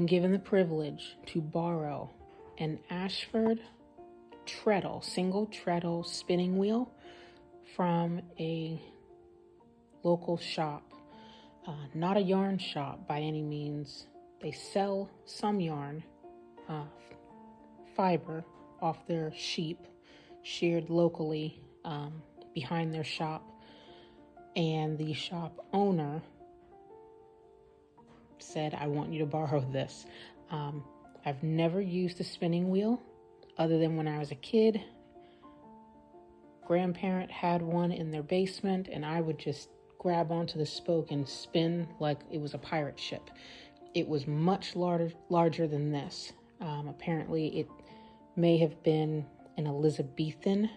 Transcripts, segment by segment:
been given the privilege to borrow an Ashford treadle, single treadle spinning wheel from a local shop. Not a yarn shop by any means. They sell some yarn, fiber off their sheep, sheared locally behind their shop. And the shop owner said, I want you to borrow this. I've never used a spinning wheel other than when I was a kid. Grandparent had one in their basement, and I would just grab onto the spoke and spin like it was a pirate ship. It was much larger than this. Apparently it may have been an Elizabethan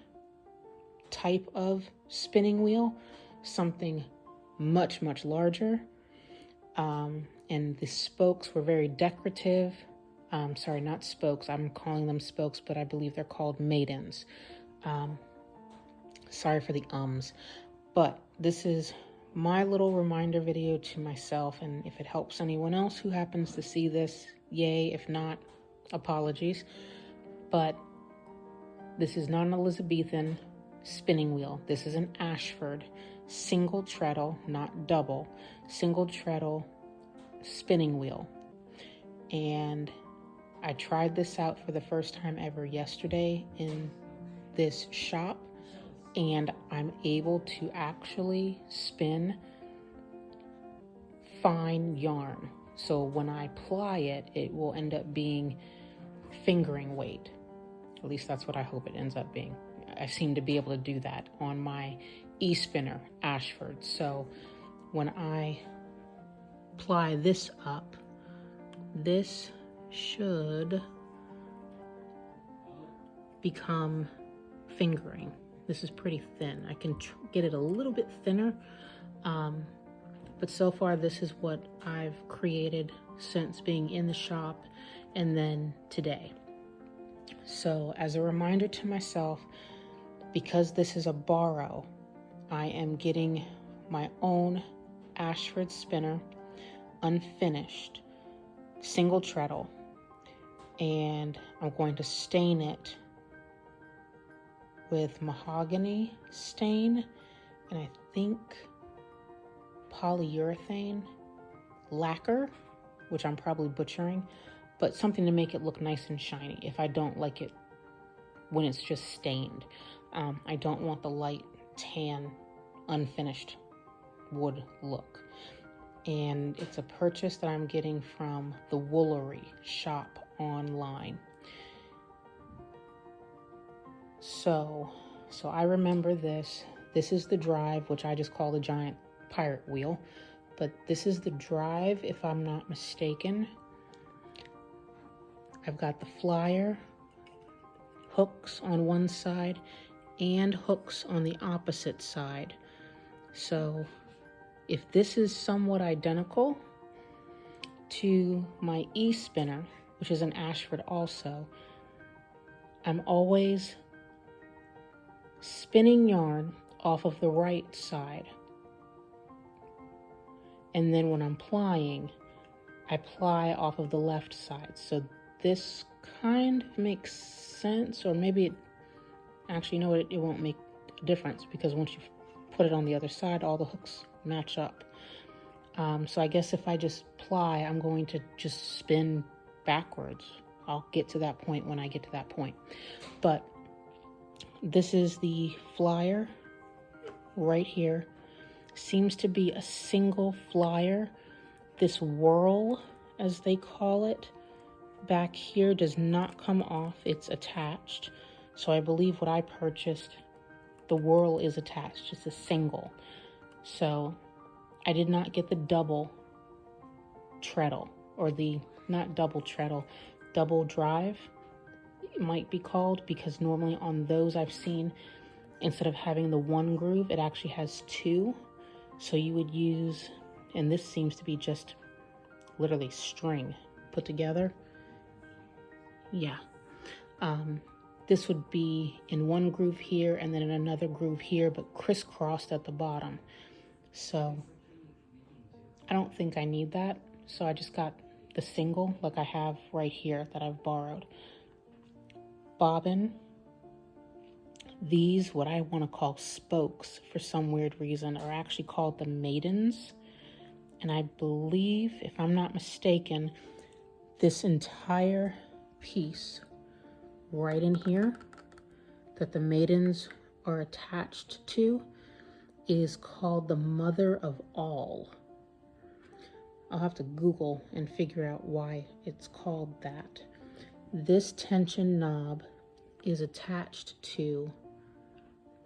type of spinning wheel, something much, much larger. And the spokes were very decorative. Sorry, not spokes. I'm calling them spokes, but I believe they're called maidens. Sorry for the ums. But this is my little reminder video to myself, and if it helps anyone else who happens to see this, yay. If not, apologies. But this is not an Elizabethan spinning wheel. This is an Ashford single treadle, not double, single treadle spinning wheel. And I tried this out for the first time ever yesterday in this shop, and I'm able to actually spin fine yarn. So when I ply it, it will end up being fingering weight. At least that's what I hope it ends up being. I seem to be able to do that on my e-spinner Ashford. So when I ply this up, this should become fingering. This is pretty thin. I can get it a little bit thinner, but so far this is what I've created since being in the shop and then today. So as a reminder to myself, because this is a borrow, I am getting my own Ashford spinner, unfinished, single treadle, and I'm going to stain it with mahogany stain, and I think polyurethane lacquer, which I'm probably butchering, but something to make it look nice and shiny if I don't like it when it's just stained. I don't want the light tan, unfinished wood look. And it's a purchase that I'm getting from the Woolery shop online. So I remember this. This is the drive, which I just call the giant pirate wheel. But this is the drive, if I'm not mistaken. I've got the flyer, hooks on one side, and hooks on the opposite side. So if this is somewhat identical to my e-spinner, which is an Ashford also, I'm always spinning yarn off of the right side. And then when I'm plying, I ply off of the left side. So this kind of makes sense, or maybe it actually, you know what, it won't make a difference because once you put it on the other side, all the hooks match up. So I guess if I just ply, I'm going to just spin backwards. I'll get to that point when I get to that point. But this is the flyer right here. Seems to be a single flyer. This whirl, as they call it, back here does not come off. It's attached. So I believe what I purchased, the whirl is attached. It's a single. So I did not get the double treadle, or the, not double treadle, double drive, it might be called, because normally on those I've seen, instead of having the one groove, it actually has two. So you would use, and this seems to be just literally string put together. Yeah. This would be in one groove here and then in another groove here, but crisscrossed at the bottom. So I don't think I need that. So I just got the single like I have right here that I've borrowed. Bobbin, these, what I want to call spokes for some weird reason, are actually called the maidens. And I believe, if I'm not mistaken, this entire piece right in here that the maidens are attached to is called the mother of all. I'll have to Google and figure out why it's called that. This tension knob is attached to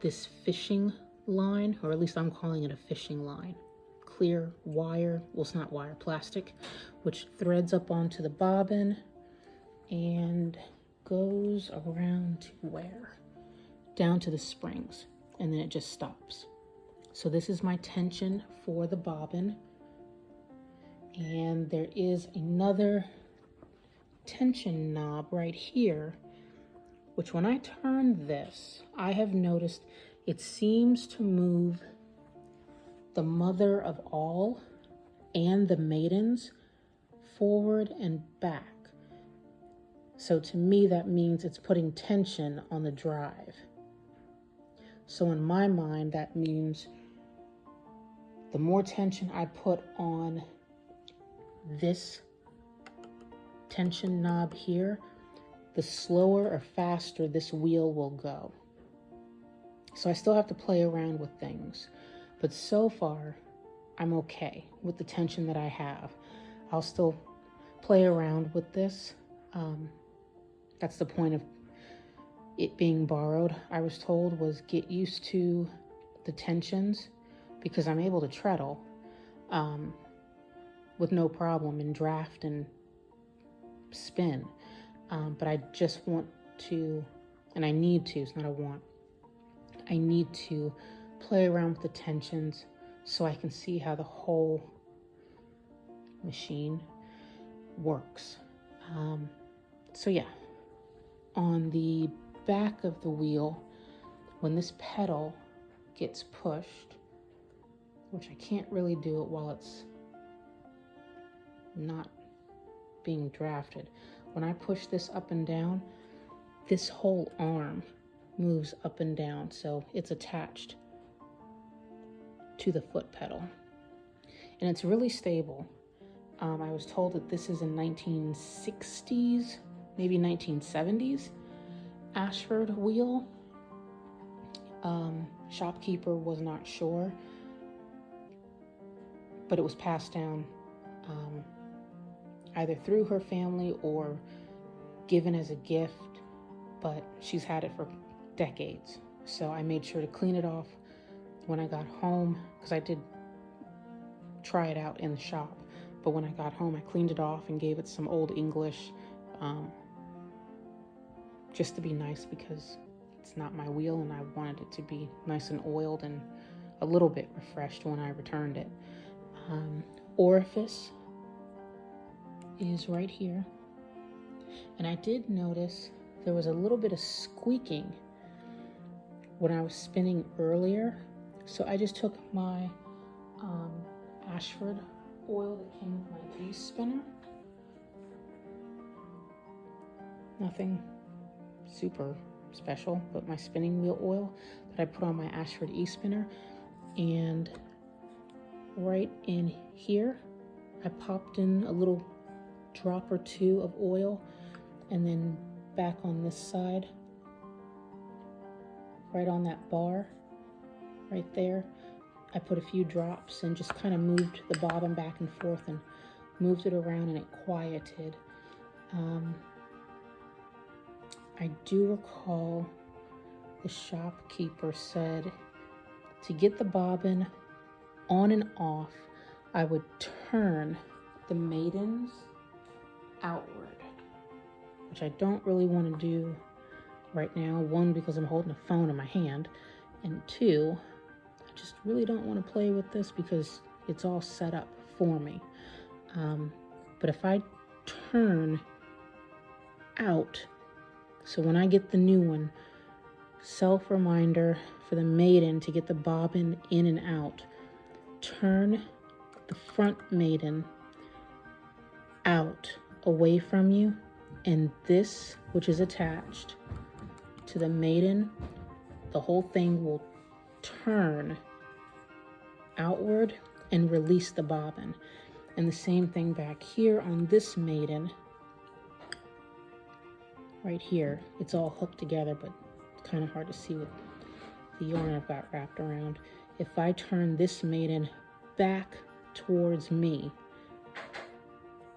this fishing line, or at least I'm calling it a fishing line. Clear wire, well, it's not wire, plastic, which threads up onto the bobbin and goes around to where? Down to the springs, and then it just stops. So this is my tension for the bobbin. And there is another tension knob right here, which when I turn this, I have noticed it seems to move the mother of all and the maidens forward and back. So to me, that means it's putting tension on the drive. So in my mind, that means the more tension I put on this tension knob here, the slower or faster this wheel will go. So I still have to play around with things, but so far I'm okay with the tension that I have. I'll still play around with this. That's the point of it being borrowed, I was told, was get used to the tensions, because I'm able to treadle with no problem and draft and spin. But I just want to, and I need to, it's not a want, I need to play around with the tensions so I can see how the whole machine works. So yeah, on the back of the wheel, when this pedal gets pushed, which I can't really do it while it's not being drafted. When I push this up and down, this whole arm moves up and down, so it's attached to the foot pedal. And it's really stable. I was told that this is a 1960s, maybe 1970s Ashford wheel. Shopkeeper was not sure, but it was passed down either through her family or given as a gift, but she's had it for decades. So I made sure to clean it off when I got home, because I did try it out in the shop, but when I got home I cleaned it off and gave it some Old English, just to be nice, because it's not my wheel and I wanted it to be nice and oiled and a little bit refreshed when I returned it. Orifice is right here, and I did notice there was a little bit of squeaking when I was spinning earlier, so I just took my Ashford oil that came with my e-spinner. Nothing super special, but my spinning wheel oil that I put on my Ashford e-spinner, and right in here I popped in a little drop or two of oil, and then back on this side, right on that bar right there, I put a few drops and just kind of moved the bobbin back and forth and moved it around, and it quieted. I do recall the shopkeeper said to get the bobbin on and off, I would turn the maidens outward, which I don't really want to do right now. One, because I'm holding a phone in my hand, and two, I just really don't want to play with this because it's all set up for me. But if I turn out, so when I get the new one, self-reminder for the maiden to get the bobbin in and out, turn the front maiden out away from you, and this, which is attached to the maiden, the whole thing will turn outward and release the bobbin. And the same thing back here on this maiden, right here. It's all hooked together, but it's kind of hard to see with the yarn I've got wrapped around. If I turn this maiden back towards me,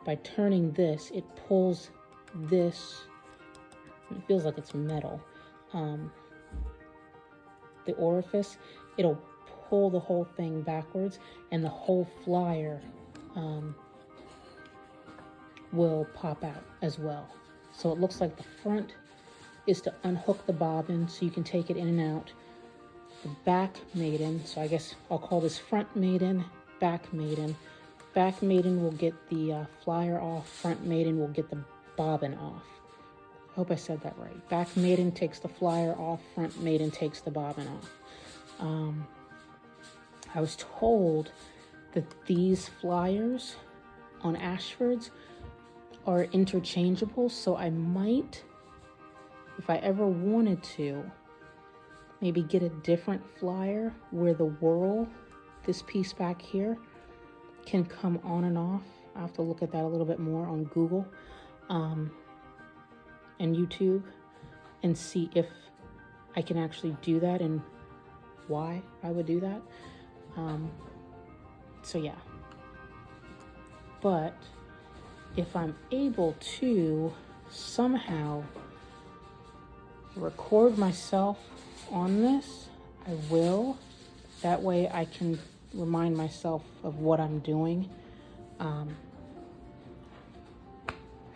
by turning this, it pulls this, it feels like it's metal, the orifice, it'll pull the whole thing backwards, and the whole flyer will pop out as well. So it looks like the front is to unhook the bobbin so you can take it in and out. The back maiden, so I guess I'll call this front maiden, back maiden. Back maiden will get the flyer off, front maiden will get the bobbin off. I hope I said that right. Back maiden takes the flyer off, front maiden takes the bobbin off. I was told that these flyers on Ashford's are interchangeable, so I might, if I ever wanted to, maybe get a different flyer where the whirl, this piece back here, can come on and off. I'll have to look at that a little bit more on Google and YouTube and see if I can actually do that and why I would do that. So yeah, but if I'm able to somehow record myself on this, I will. That way I can remind myself of what I'm doing. I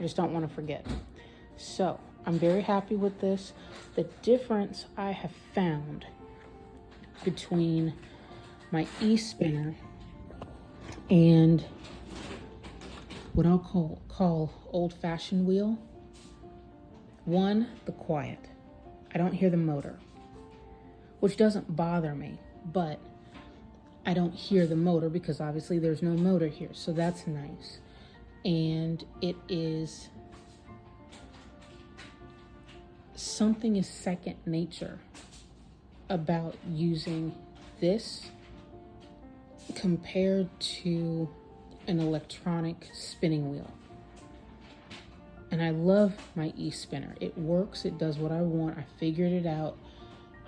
just don't want to forget. So I'm very happy with this. The difference I have found between my e-spinner and what I'll call old-fashioned wheel. One, the quiet. I don't hear the motor, which doesn't bother me, but I don't hear the motor because obviously there's no motor here, so that's nice. And it is, something is second nature about using this compared to an electronic spinning wheel. And I love my e-spinner. It works, it does what I want. I figured it out.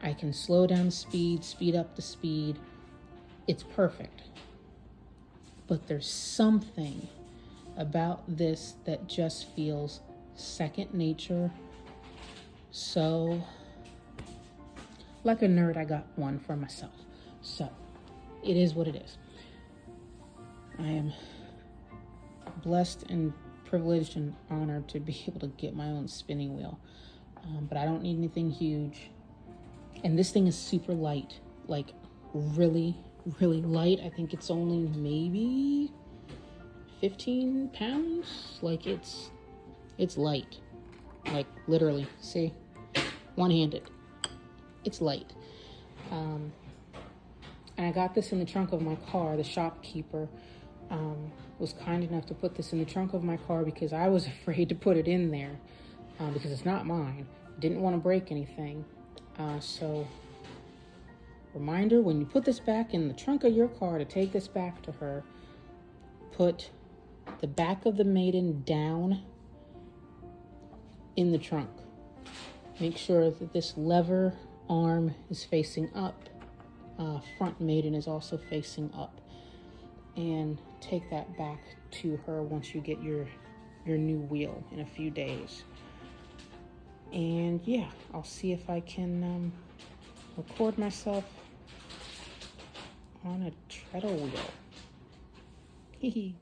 I can slow down the speed, speed up the speed. It's perfect. But there's something about this that just feels second nature. So, like a nerd, I got one for myself. So, it is what it is. I am blessed and privileged and honored to be able to get my own spinning wheel. But I don't need anything huge. And this thing is super light, like really, really light. I think it's only maybe 15 pounds. Like it's light, like literally, see, one-handed, it's light. And I got this in the trunk of my car. The shopkeeper was kind enough to put this in the trunk of my car because I was afraid to put it in there because it's not mine. Didn't want to break anything. So, reminder, when you put this back in the trunk of your car to take this back to her, put the back of the maiden down in the trunk. Make sure that this lever arm is facing up. Front maiden is also facing up. And take that back to her once you get your new wheel in a few days. And yeah, I'll see if I can record myself on a treadle wheel. Hee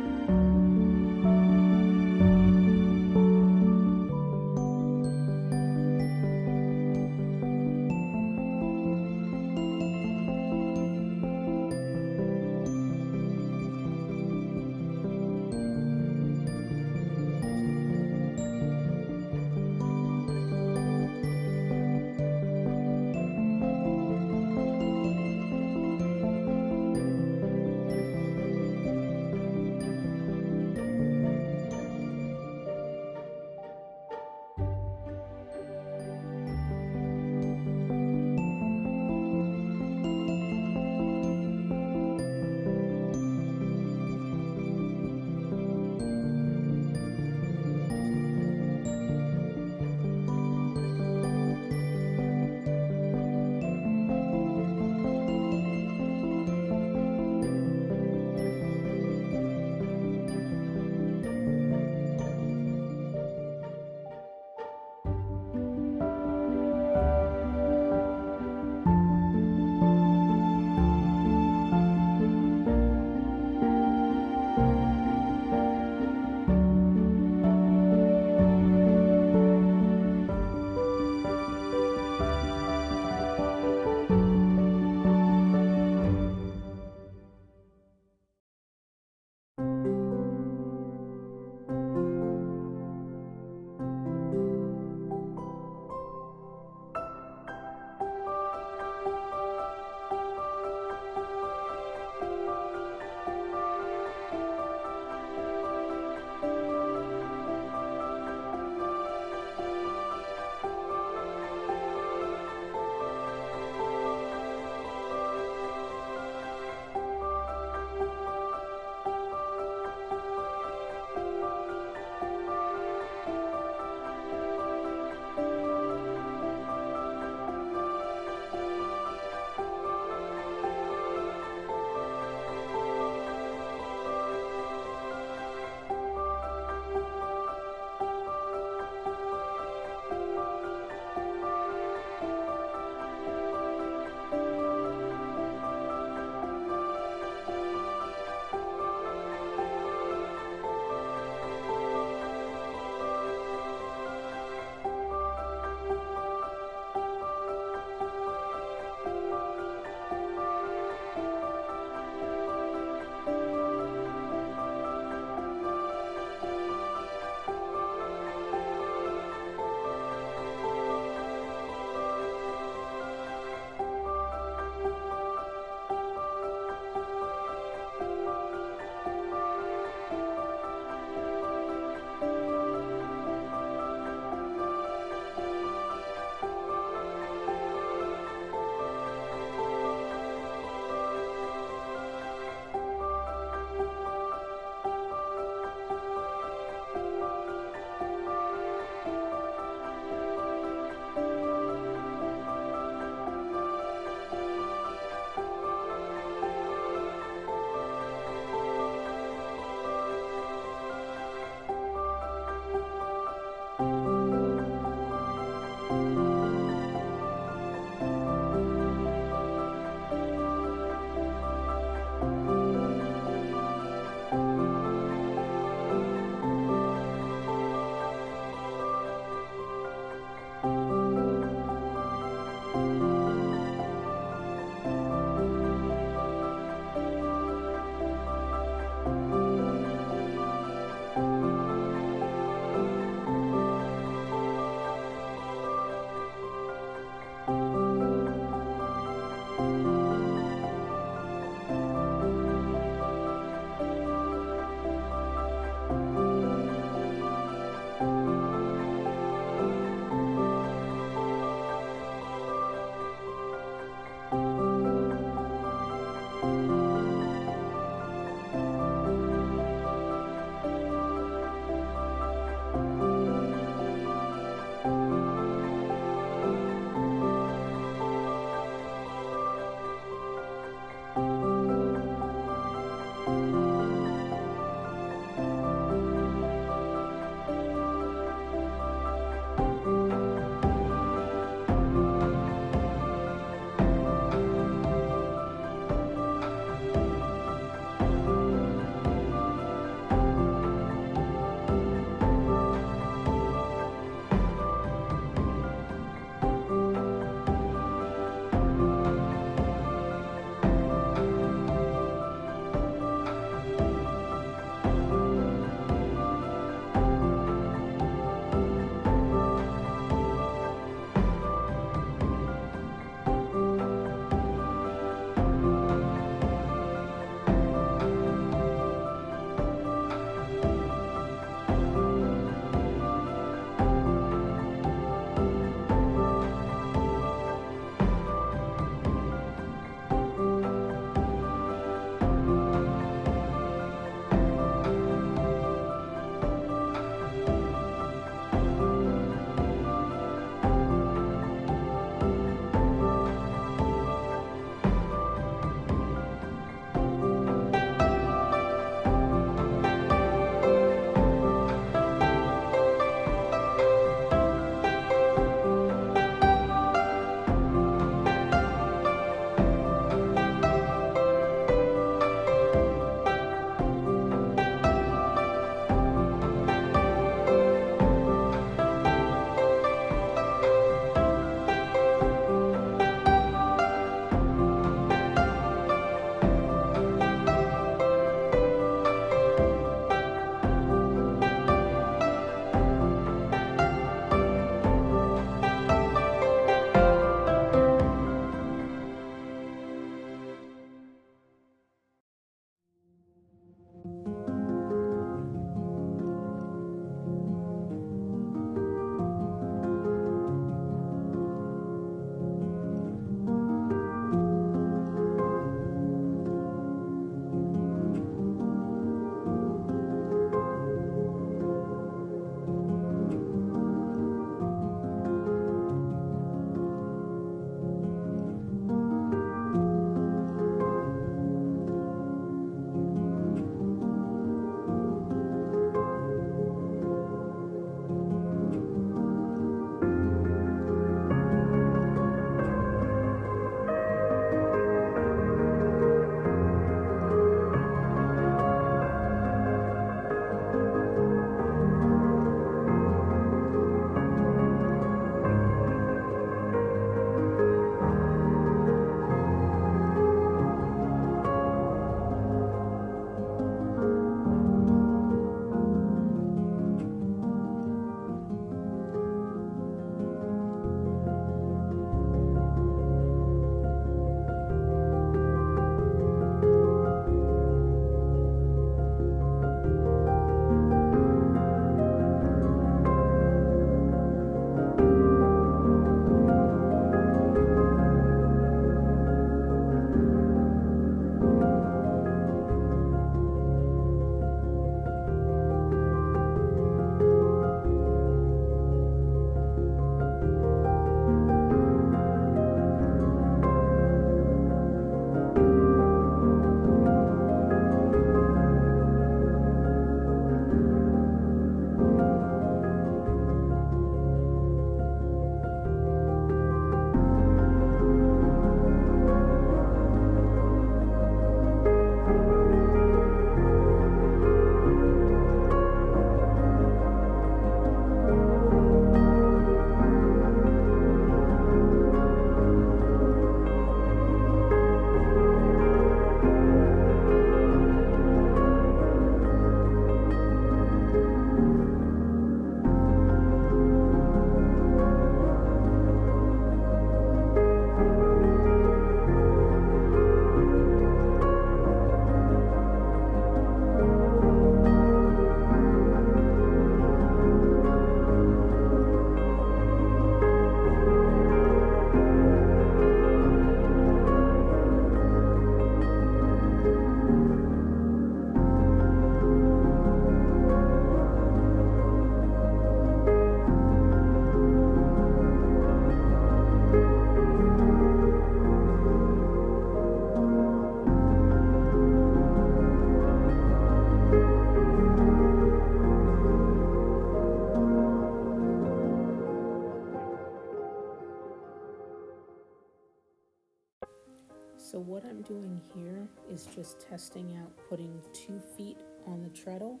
So what I'm doing here is just testing out putting 2 feet on the treadle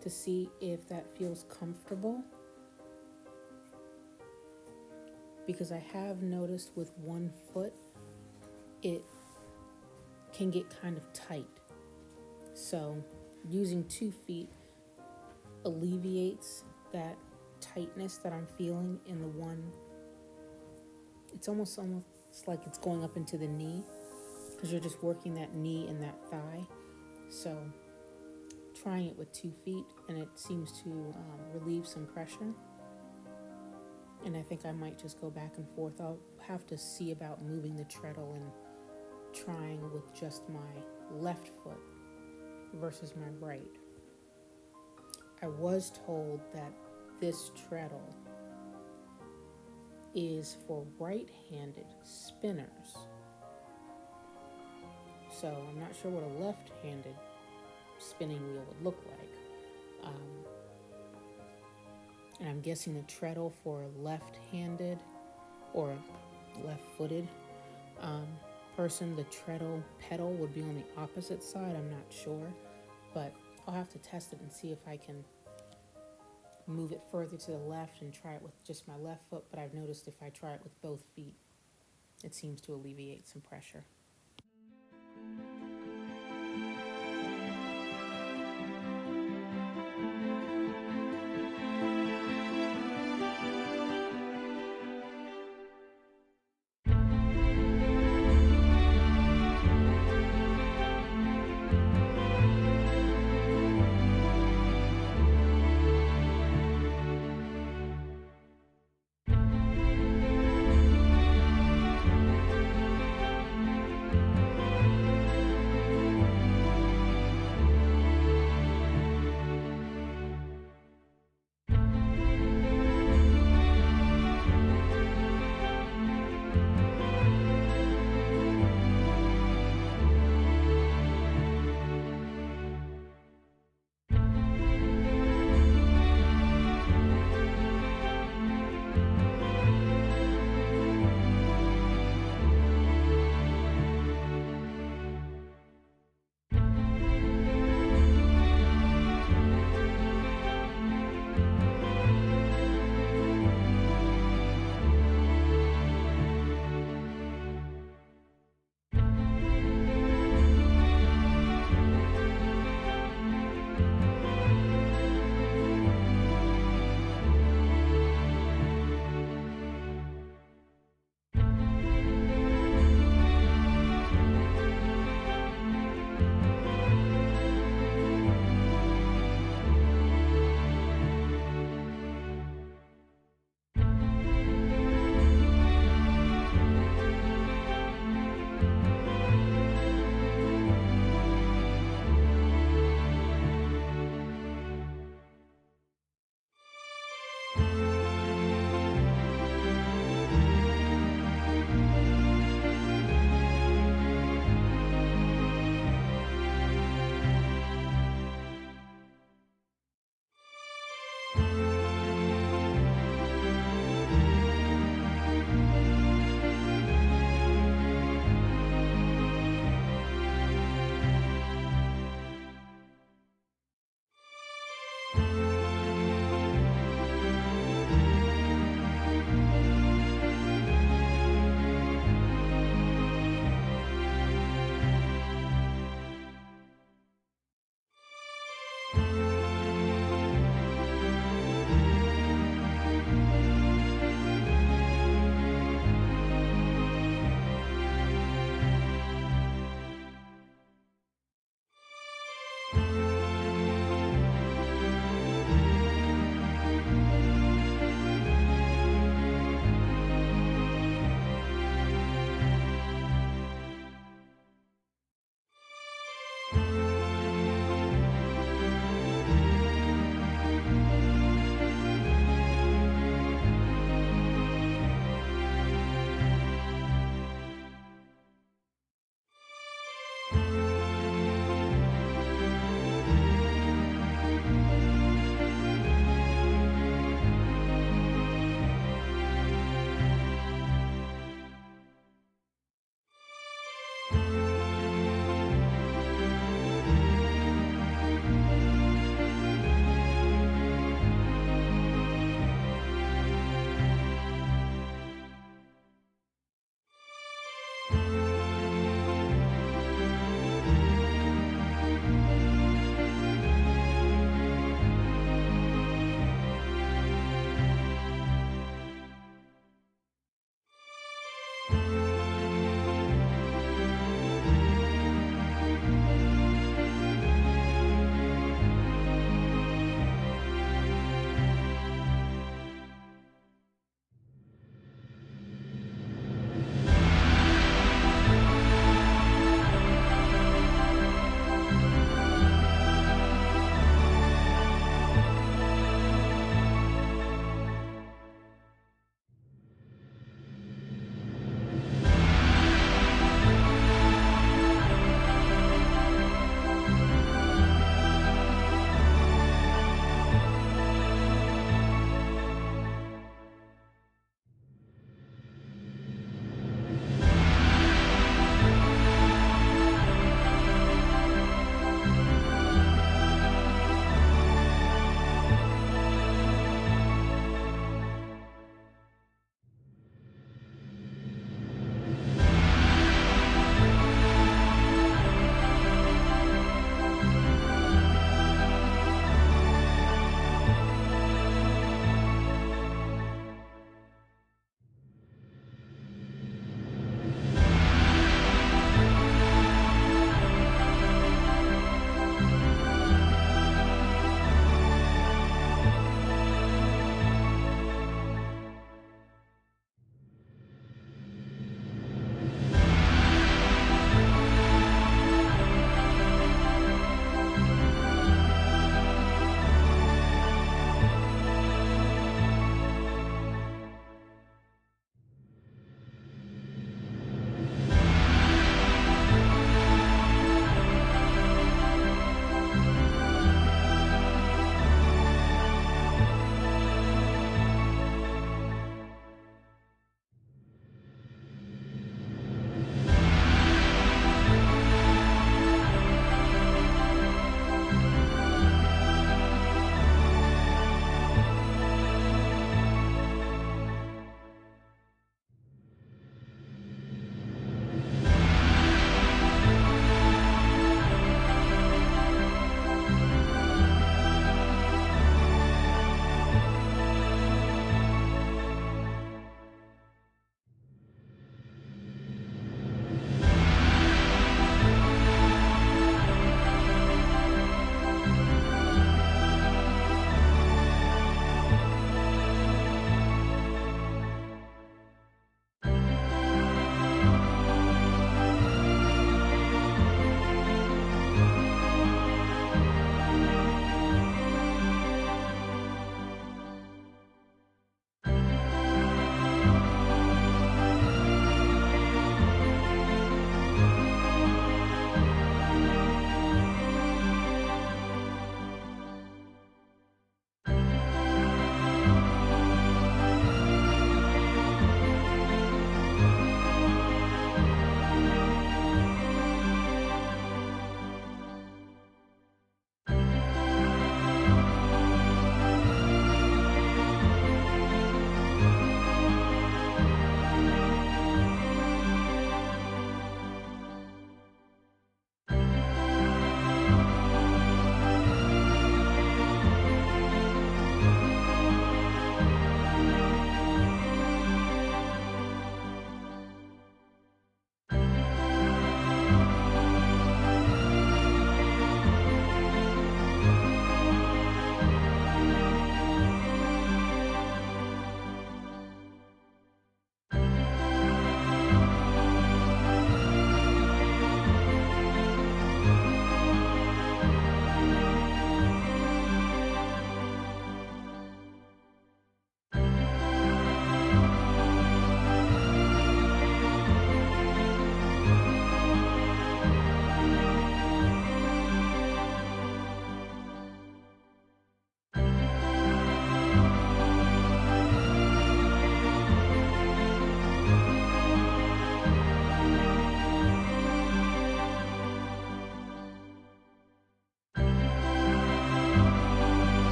to see if that feels comfortable, because I have noticed with 1 foot it can get kind of tight. So using 2 feet alleviates that tightness that I'm feeling in the one. It's almost like it's going up into the knee, because you're just working that knee and that thigh. So trying it with 2 feet, and it seems to relieve some pressure. And I think I might just go back and forth. I'll have to see about moving the treadle and trying with just my left foot versus my right. I was told that this treadle is for right-handed spinners. So I'm not sure what a left-handed spinning wheel would look like. And I'm guessing the treadle for left-handed or left-footed person, the treadle pedal would be on the opposite side. I'm not sure, but I'll have to test it and see if I can move it further to the left and try it with just my left foot. But I've noticed if I try it with both feet, it seems to alleviate some pressure.